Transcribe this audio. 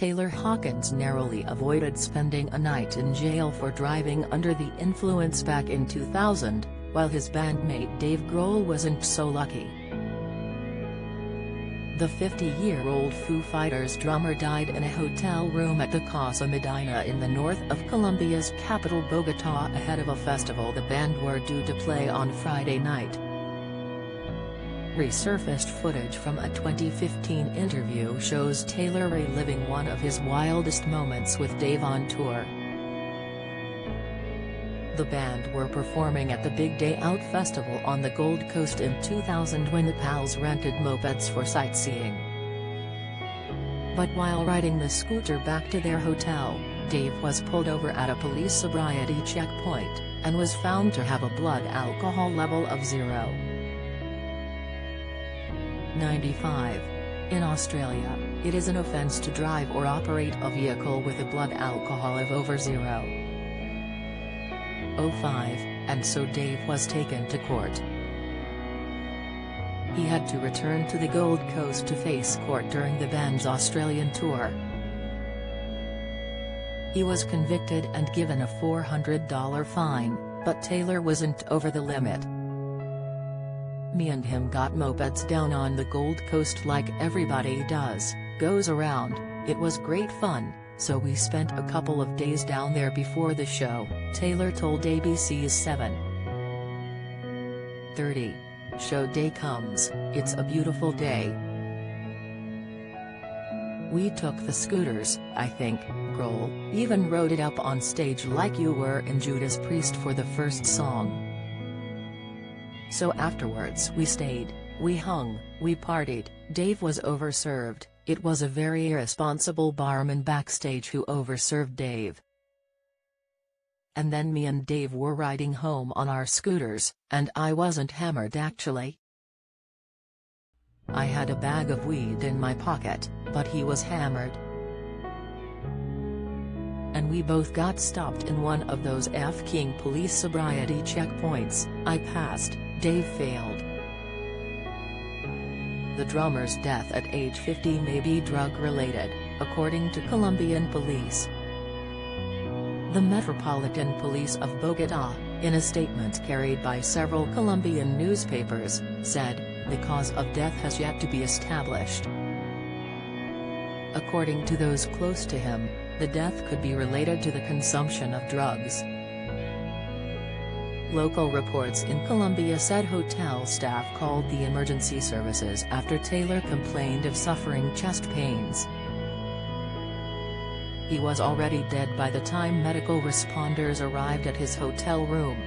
Taylor Hawkins narrowly avoided spending a night in jail for driving under the influence back in 2000, while his bandmate Dave Grohl wasn't so lucky. The 50-year-old Foo Fighters drummer died in a hotel room at the Casa Medina in the north of Colombia's capital Bogotá ahead of a festival the band were due to play on Friday night. Resurfaced footage from a 2015 interview shows Taylor reliving one of his wildest moments with Dave on tour. The band were performing at the Big Day Out festival on the Gold Coast in 2000 when the pals rented mopeds for sightseeing. But while riding the scooter back to their hotel, Dave was pulled over at a police sobriety checkpoint, and was found to have a blood alcohol level of 0.95. In Australia, it is an offence to drive or operate a vehicle with a blood alcohol of over 0.05, and so Dave was taken to court. He had to return to the Gold Coast to face court during the band's Australian tour. He was convicted and given a $400 fine, but Taylor wasn't over the limit. "Me and him got mopeds down on the Gold Coast like everybody goes around. It was great fun, so we spent a couple of days down there before the show," Taylor told ABC's 7:30 show Day comes. "It's a beautiful day. We took the scooters, I think. Grohl even rode it up on stage like you were in Judas Priest for the first song. So afterwards we stayed, we hung, we partied." Dave was overserved. "It was a very irresponsible barman backstage who overserved Dave. And then me and Dave were riding home on our scooters, and I wasn't hammered actually. I had a bag of weed in my pocket, but he was hammered. And we both got stopped in one of those F-king police sobriety checkpoints. I passed," Dave failed. The drummer's death at age 50 may be drug-related, according to Colombian police. The Metropolitan Police of Bogotá, in a statement carried by several Colombian newspapers, said, "The cause of death has yet to be established." According to those close to him, the death could be related to the consumption of drugs. Local reports in Colombia said hotel staff called the emergency services after Taylor complained of suffering chest pains. He was already dead by the time medical responders arrived at his hotel room.